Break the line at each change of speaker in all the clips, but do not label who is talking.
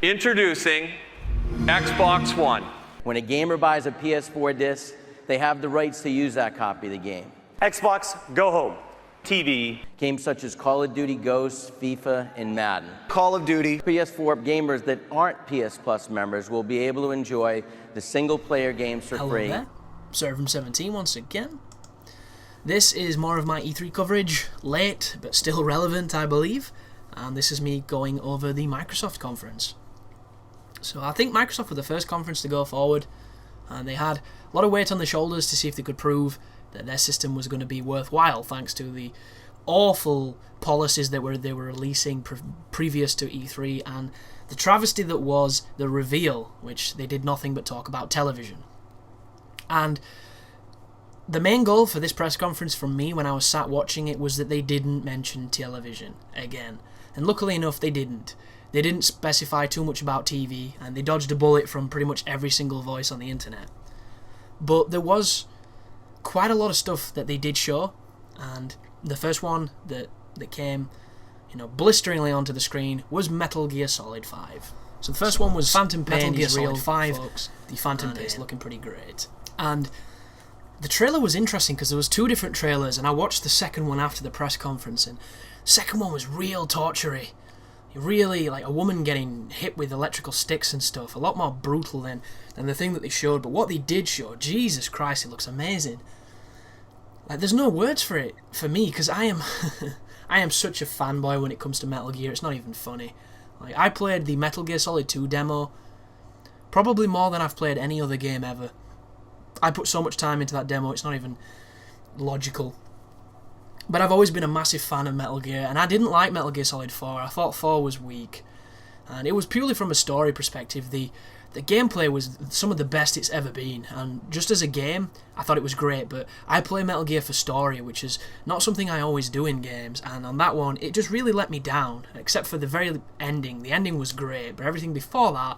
Introducing Xbox One.
When a gamer buys a PS4 disc, they have the rights to use that copy of the game.
Xbox, go home. TV.
Games such as Call of Duty Ghosts, FIFA, and Madden.
Call of Duty.
PS4 gamers that aren't PS Plus members will be able to enjoy the single-player games for free.
Hello there, Servum17 once again. This is more of my E3 coverage, late but still relevant I believe, and this is me going over the Microsoft conference. So I think Microsoft were the first conference to go forward, and they had a lot of weight on their shoulders to see if they could prove that their system was going to be worthwhile, thanks to the awful policies that they were releasing previous to E3, and the travesty that was the reveal, which they did nothing but talk about television. And the main goal for this press conference from me when I was sat watching it was that they didn't mention television again. And luckily enough, they didn't. They didn't specify too much about TV, and they dodged a bullet from pretty much every single voice on the internet. But there was quite a lot of stuff that they did show, and the first one that came, blisteringly onto the screen was Metal Gear Solid 5. So the first one was Phantom Pain. Metal Gear Solid 5, folks. The Phantom Pain is looking pretty great. And the trailer was interesting because there was two different trailers, and I watched the second one after the press conference, and the second one was real torture-y. Really, like a woman getting hit with electrical sticks and stuff. A lot more brutal than the thing that they showed. But what they did show, Jesus Christ, it looks amazing. Like, there's no words for it for me, because I am I am such a fanboy when it comes to Metal Gear. It's not even funny. Like, I played the Metal Gear Solid 2 demo probably more than I've played any other game ever. I put so much time into that demo, it's not even logical. But I've always been a massive fan of Metal Gear, and I didn't like Metal Gear Solid 4. I thought 4 was weak. And it was purely from a story perspective. The gameplay was some of the best it's ever been, and just as a game, I thought it was great, but I play Metal Gear for story, which is not something I always do in games, and on that one, it just really let me down, except for the very ending. The ending was great, but everything before that,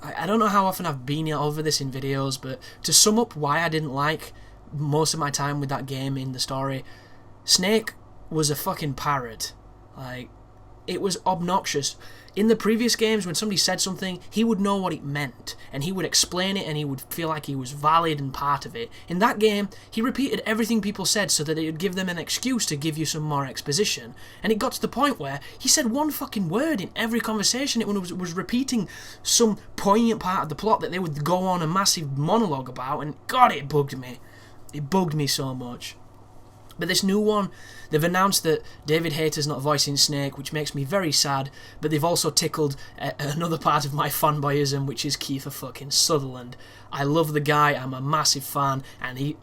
I don't know how often I've been over this in videos, but to sum up why I didn't like most of my time with that game in the story, Snake was a fucking parrot. Like, it was obnoxious. In the previous games, when somebody said something, he would know what it meant, and he would explain it, and he would feel like he was valid and part of it. In that game, he repeated everything people said so that it would give them an excuse to give you some more exposition. And it got to the point where he said one fucking word in every conversation. It was repeating some poignant part of the plot that they would go on a massive monologue about, and God, it bugged me. It bugged me so much. But this new one, they've announced that David Hayter's not voicing Snake, which makes me very sad, but they've also tickled another part of my fanboyism, which is Kiefer fucking Sutherland. I love the guy, I'm a massive fan, and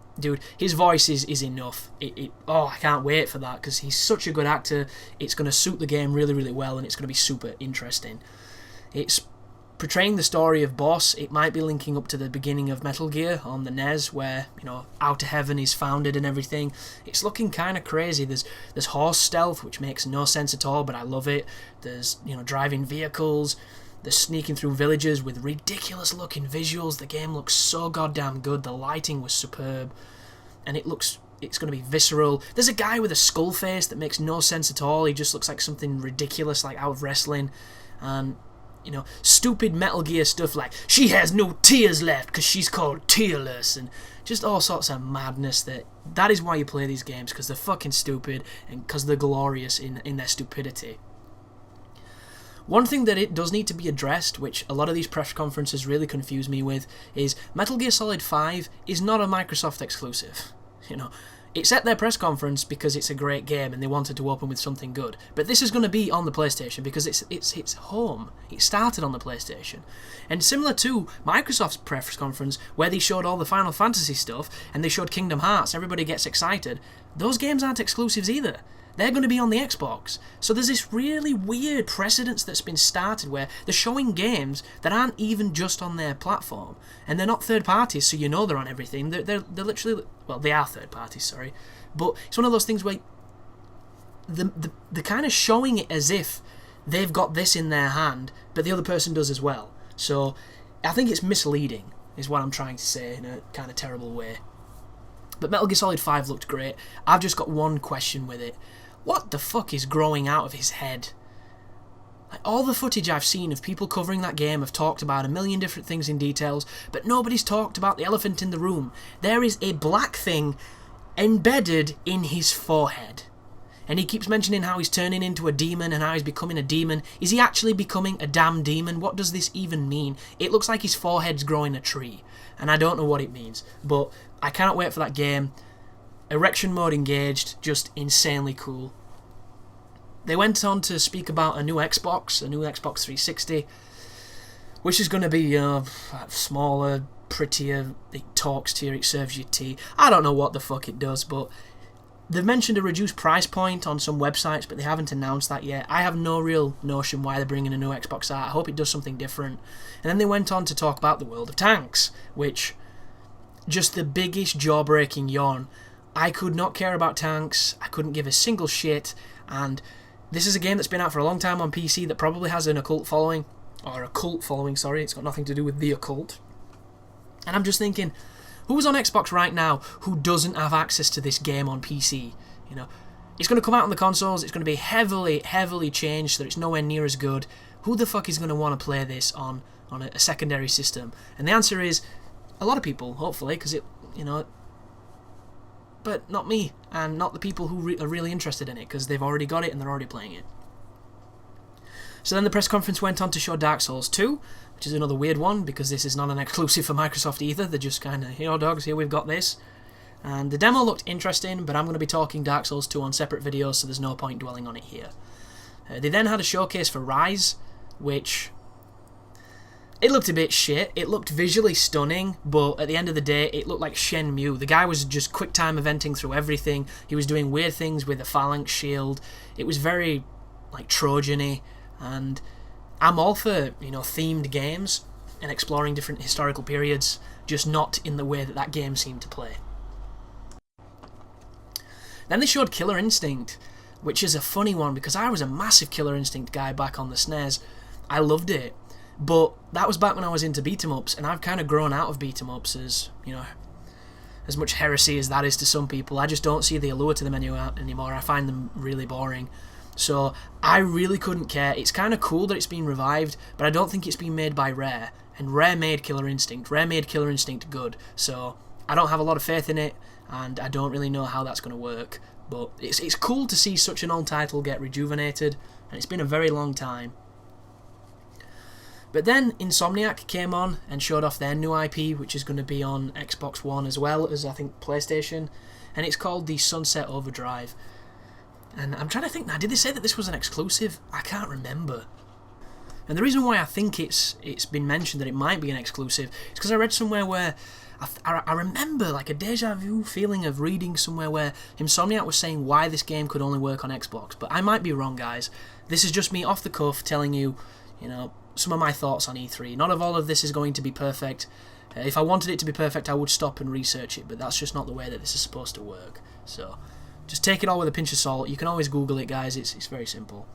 his voice is enough. I can't wait for that, because he's such a good actor. It's going to suit the game really, really well, and it's going to be super interesting. It's portraying the story of Boss. It might be linking up to the beginning of Metal Gear on the NES, where Outer Heaven is founded and everything. It's looking kind of crazy. There's horse stealth, which makes no sense at all, but I love it. There's driving vehicles. There's sneaking through villages with ridiculous looking visuals. The game looks so goddamn good. The lighting was superb, and it's going to be visceral. There's a guy with a skull face that makes no sense at all. He just looks like something ridiculous, like out of wrestling, and stupid Metal Gear stuff like, she has no tears left because she's called tearless, and just all sorts of madness. That is why you play these games, because they're fucking stupid and because they're glorious in their stupidity. One thing that it does need to be addressed, which a lot of these press conferences really confuse me with, is Metal Gear Solid 5 is not a Microsoft exclusive. It's at their press conference because it's a great game and they wanted to open with something good. But this is going to be on the PlayStation because it's home. It started on the PlayStation. And similar to Microsoft's press conference, where they showed all the Final Fantasy stuff and they showed Kingdom Hearts, everybody gets excited, those games aren't exclusives either. They're going to be on the Xbox. So there's this really weird precedence that's been started where they're showing games that aren't even just on their platform. And they're not third parties, so they're on everything. They're literally... Well, they are third parties, sorry. But it's one of those things where they're kind of showing it as if they've got this in their hand, but the other person does as well. So I think it's misleading, is what I'm trying to say in a kind of terrible way. But Metal Gear Solid 5 looked great. I've just got one question with it. What the fuck is growing out of his head? Like, all the footage I've seen of people covering that game have talked about a million different things in details, but nobody's talked about the elephant in the room. There is a black thing embedded in his forehead. And he keeps mentioning how he's turning into a demon and how he's becoming a demon. Is he actually becoming a damn demon? What does this even mean? It looks like his forehead's growing a tree, and I don't know what it means, but I cannot wait for that game. Erection mode engaged, just insanely cool. They went on to speak about a new Xbox 360, which is going to be smaller, prettier, it talks to you, it serves you tea. I don't know what the fuck it does, but they've mentioned a reduced price point on some websites, but they haven't announced that yet. I have no real notion why they're bringing a new Xbox out. I hope it does something different. And then they went on to talk about the world of tanks, which, just the biggest jaw-breaking yawn. I could not care about tanks, I couldn't give a single shit, and this is a game that's been out for a long time on PC that probably has an occult following, sorry, it's got nothing to do with the occult. And I'm just thinking, who's on Xbox right now who doesn't have access to this game on PC? You know, it's going to come out on the consoles, it's going to be heavily changed so that it's nowhere near as good. Who the fuck is going to want to play this on a secondary system? And the answer is, a lot of people, hopefully, because it, you know, but not me, and not the people who are really interested in it, because they've already got it and they're already playing it. So then the press conference went on to show Dark Souls 2, which is another weird one, because this is not an exclusive for Microsoft either. They're just kind of, here, dogs, here, we've got this. And the demo looked interesting, but I'm going to be talking Dark Souls 2 on separate videos, so there's no point dwelling on it here. They then had a showcase for Rise, which, it looked a bit shit. It looked visually stunning, but at the end of the day, it looked like Shenmue. The guy was just quick time eventing through everything. He was doing weird things with a phalanx shield. It was very, like, Trojan-y, and I'm all for, you know, themed games and exploring different historical periods, just not in the way that that game seemed to play. Then they showed Killer Instinct, which is a funny one because I was a massive Killer Instinct guy back on the SNES. I loved it. But that was back when I was into beat-em-ups, and I've kind of grown out of beat-em-ups, as, you know, as much heresy as that is to some people. I just don't see the allure to them anymore. I find them really boring. So I really couldn't care. It's kind of cool that it's been revived, but I don't think it's been made by Rare. And Rare made Killer Instinct. Rare made Killer Instinct good. So I don't have a lot of faith in it, and I don't really know how that's going to work. But it's cool to see such an old title get rejuvenated, and it's been a very long time. But then Insomniac came on and showed off their new IP, which is going to be on Xbox One as well as, I think, PlayStation, and it's called the Sunset Overdrive. And I'm trying to think now, did they say that this was an exclusive? I can't remember. And the reason why I think it's been mentioned that it might be an exclusive is because I read somewhere where I remember like a deja vu feeling of reading somewhere where Insomniac was saying why this game could only work on Xbox. But I might be wrong, guys. This is just me off the cuff telling you, you know, some of my thoughts on E3. Not all of this is going to be perfect. If I wanted it to be perfect, I would stop and research it, but that's just not the way that this is supposed to work. So just take it all with a pinch of salt. You can always Google it, guys. It's very simple.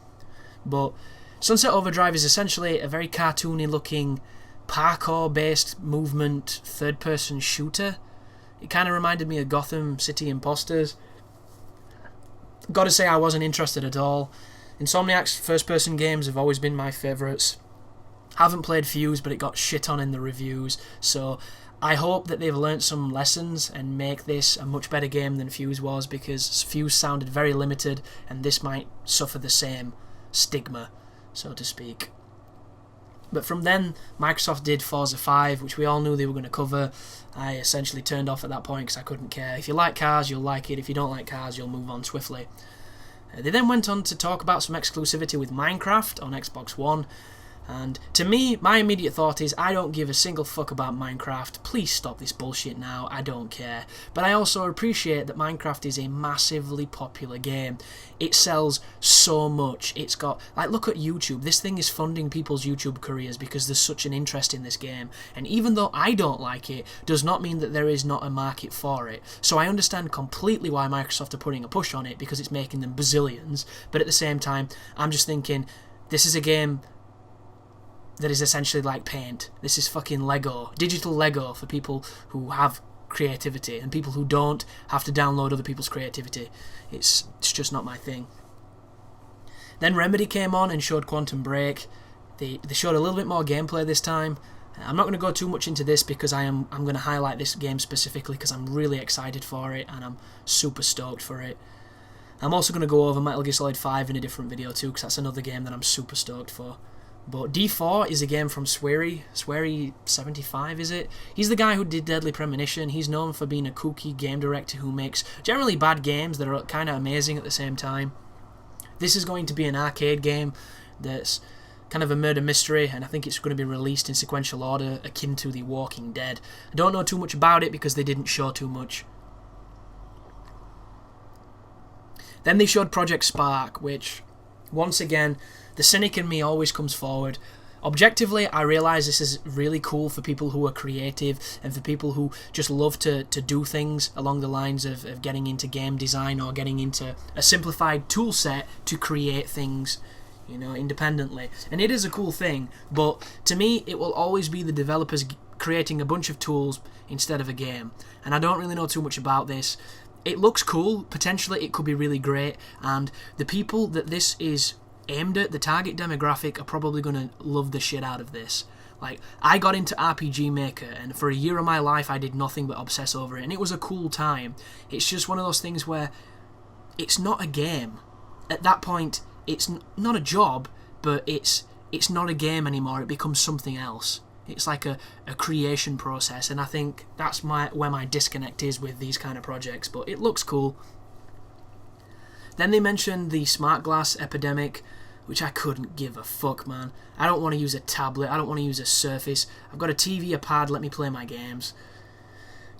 But Sunset Overdrive is essentially a very cartoony-looking, parkour-based movement, third-person shooter. It kind of reminded me of Gotham City Imposters. Gotta say, I wasn't interested at all. Insomniac's first-person games have always been my favourites. Haven't played Fuse, but it got shit on in the reviews, so I hope that they've learnt some lessons and make this a much better game than Fuse was, because Fuse sounded very limited, and this might suffer the same stigma, so to speak. But from then, Microsoft did Forza 5, which we all knew they were going to cover. I essentially turned off at that point because I couldn't care. If you like cars, you'll like it. If you don't like cars, you'll move on swiftly. They then went on to talk about some exclusivity with Minecraft on Xbox One. And to me, my immediate thought is, I don't give a single fuck about Minecraft. Please stop this bullshit now. I don't care. But I also appreciate that Minecraft is a massively popular game. It sells so much. It's got, like, look at YouTube. This thing is funding people's YouTube careers because there's such an interest in this game. And even though I don't like it, does not mean that there is not a market for it. So I understand completely why Microsoft are putting a push on it, because it's making them bazillions. But at the same time, I'm just thinking, this is a game that is essentially like Paint. This is fucking Lego. Digital Lego for people who have creativity, and people who don't have to download other people's creativity. It's just not my thing. Then Remedy came on and showed Quantum Break. They showed a little bit more gameplay this time. I'm not going to go too much into this because I'm going to highlight this game specifically because I'm really excited for it and I'm super stoked for it. I'm also going to go over Metal Gear Solid 5 in a different video too because that's another game that I'm super stoked for. But D4 is a game from Swery75, is it? He's the guy who did Deadly Premonition. He's known for being a kooky game director who makes generally bad games that are kind of amazing at the same time. This is going to be an arcade game that's kind of a murder mystery, and I think it's going to be released in sequential order akin to The Walking Dead. I don't know too much about it because they didn't show too much. Then they showed Project Spark, which, once again, the cynic in me always comes forward. Objectively, I realise this is really cool for people who are creative and for people who just love to do things along the lines of getting into game design or getting into a simplified tool set to create things, independently. And it is a cool thing, but to me, it will always be the developers creating a bunch of tools instead of a game. And I don't really know too much about this. It looks cool. Potentially, it could be really great. And the people that this is aimed at, the target demographic, are probably going to love the shit out of this. Like, I got into RPG Maker, and for a year of my life, I did nothing but obsess over it, and it was a cool time. It's just one of those things where it's not a game. At that point, it's not a job, but it's not a game anymore. It becomes something else. It's like a creation process, and I think that's where my disconnect is with these kind of projects, but it looks cool. Then they mentioned the smart glass epidemic, which I couldn't give a fuck, man. I don't want to use a tablet, I don't want to use a Surface. I've got a TV, a pad, let me play my games.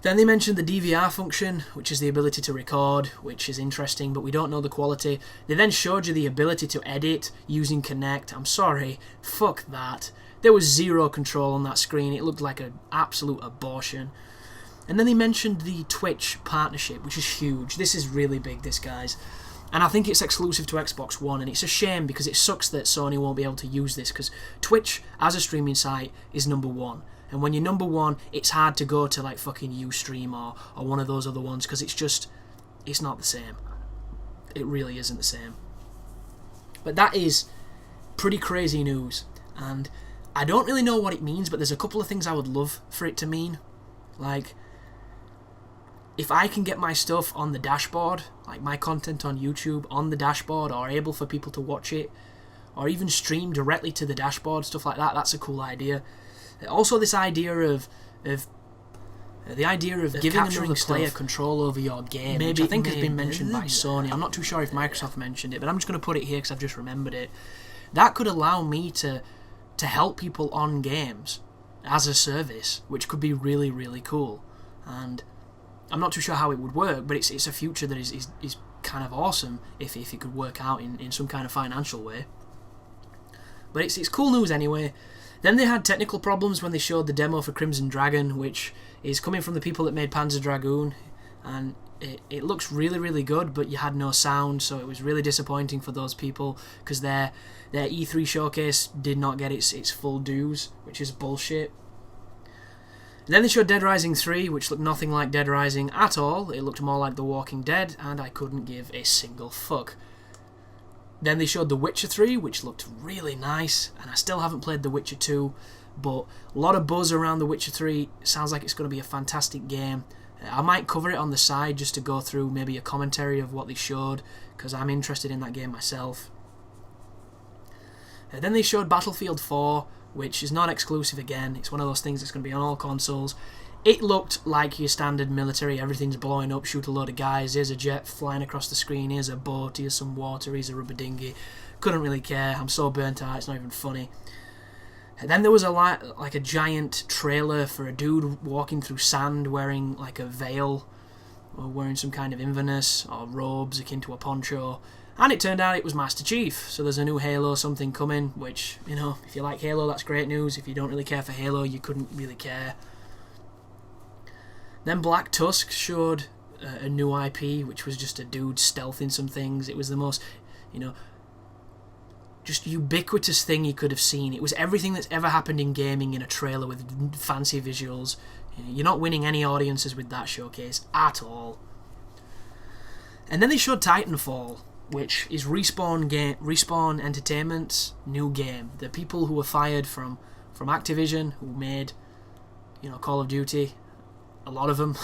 Then they mentioned the DVR function, which is the ability to record, which is interesting, but we don't know the quality. They then showed you the ability to edit using Kinect. I'm sorry, fuck that. There was zero control on that screen, it looked like an absolute abortion. And then they mentioned the Twitch partnership, which is huge. This is really big, this, guys. And I think it's exclusive to Xbox One, and it's a shame because it sucks that Sony won't be able to use this, because Twitch, as a streaming site, is number one. And when you're number one, it's hard to go to like fucking Ustream or one of those other ones, because it's not the same. It really isn't the same. But that is pretty crazy news, and I don't really know what it means, but there's a couple of things I would love for it to mean. Like, if I can get my stuff on the dashboard, like my content on YouTube on the dashboard, or able for people to watch it, or even stream directly to the dashboard, stuff like that, that's a cool idea. Also, this idea of giving another player control over your game, which I think has been mentioned by Sony. I'm not too sure if Microsoft mentioned it, but I'm just going to put it here because I've just remembered it. That could allow me to help people on games as a service, which could be really, really cool. And I'm not too sure how it would work, but it's a future that is kind of awesome if it could work out in some kind of financial way. But it's cool news anyway. Then they had technical problems when they showed the demo for Crimson Dragon, which is coming from the people that made Panzer Dragoon, and it looks really, really good, but you had no sound, so it was really disappointing for those people, because their E3 showcase did not get its full dues, which is bullshit. And then they showed Dead Rising 3, which looked nothing like Dead Rising at all. It looked more like The Walking Dead, and I couldn't give a single fuck. Then they showed The Witcher 3, which looked really nice, and I still haven't played The Witcher 2, but a lot of buzz around The Witcher 3. Sounds like it's going to be a fantastic game. I might cover it on the side just to go through maybe a commentary of what they showed, because I'm interested in that game myself. Then they showed Battlefield 4, which is not exclusive again. It's one of those things that's going to be on all consoles. It looked like your standard military, everything's blowing up, shoot a load of guys, here's a jet flying across the screen, here's a boat, here's some water, here's a rubber dinghy. Couldn't really care, I'm so burnt out, it's not even funny. And then there was like a giant trailer for a dude walking through sand wearing like a veil, or wearing some kind of Inverness, or robes akin to a poncho. And it turned out it was Master Chief, so there's a new Halo something coming, which, if you like Halo, that's great news. If you don't really care for Halo, you couldn't really care. Then Black Tusk showed a new IP, which was just a dude stealthing some things. It was the most, just ubiquitous thing you could have seen. It was everything that's ever happened in gaming in a trailer with fancy visuals. You're not winning any audiences with that showcase at all. And then they showed Titanfall, which is Respawn Entertainment's new game. The people who were fired from Activision, who made, Call of Duty, a lot of them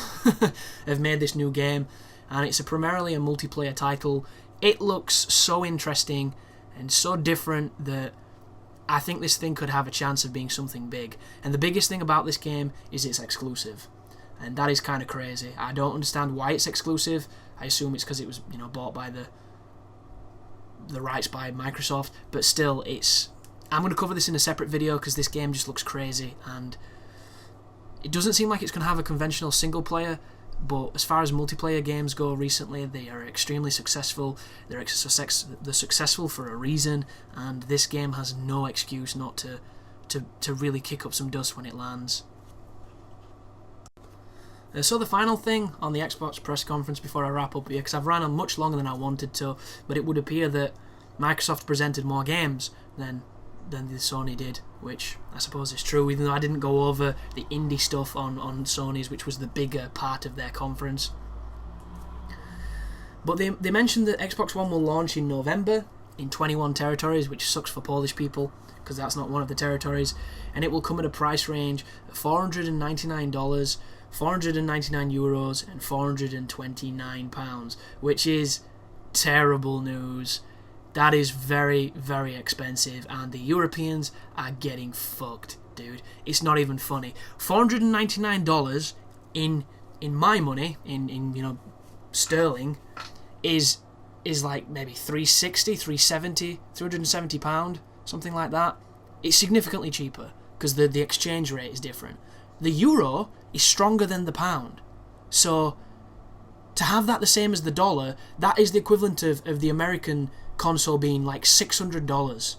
have made this new game, and it's primarily a multiplayer title. It looks so interesting and so different that I think this thing could have a chance of being something big. And the biggest thing about this game is it's exclusive, and that is kind of crazy. I don't understand why it's exclusive. I assume it's because it was bought by the rights by Microsoft, but still, I'm going to cover this in a separate video because this game just looks crazy, and it doesn't seem like it's going to have a conventional single player, but as far as multiplayer games go recently, they are extremely successful. They're successful for a reason, and this game has no excuse not to really kick up some dust when it lands. So the final thing on the Xbox press conference before I wrap up here, because I've ran on much longer than I wanted to, but it would appear that Microsoft presented more games than the Sony did, which I suppose is true, even though I didn't go over the indie stuff on Sony's, which was the bigger part of their conference. But they mentioned that Xbox One will launch in November in 21 territories, which sucks for Polish people, because that's not one of the territories, and it will come at a price range of $499, 499 euros and 429 pounds, which is terrible news. That is very, very expensive, and the Europeans are getting fucked, dude. It's not even funny. $499 in my money, in sterling, is like maybe 360, 370, 370 pound, something like that. It's significantly cheaper because the exchange rate is different. The euro is stronger than the pound, so to have that the same as the dollar, that is the equivalent of the American console being like $600.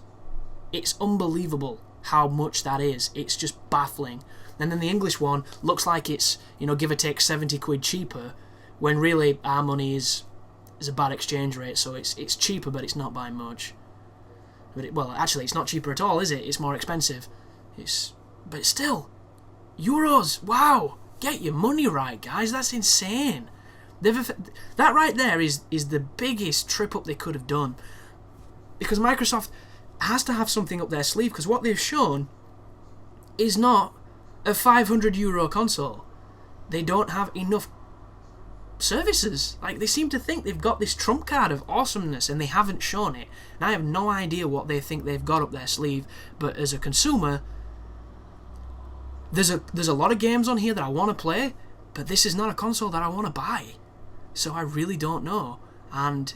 It's unbelievable how much that is. It's just baffling. And then the English one looks like it's, give or take 70 quid cheaper, when really our money is a bad exchange rate, so it's cheaper, but it's not by much. Well, actually, it's not cheaper at all, is it? It's more expensive. But still, euros. Wow, get your money right, guys. That's insane. That right there is the biggest trip up they could have done, because Microsoft has to have something up their sleeve, because what they've shown is not a €500 console. They don't have enough services. Like, they seem to think they've got this trump card of awesomeness, and they haven't shown it. And I have no idea what they think they've got up their sleeve, but as a consumer, there's a lot of games on here that I want to play, but this is not a console that I want to buy. So I really don't know. And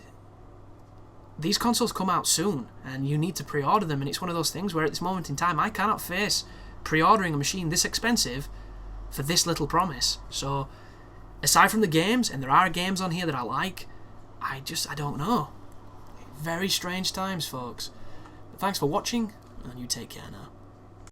these consoles come out soon, and you need to pre-order them, and it's one of those things where at this moment in time I cannot face pre-ordering a machine this expensive for this little promise. So aside from the games, and there are games on here that I like, I don't know. Very strange times, folks. But thanks for watching, and you take care now.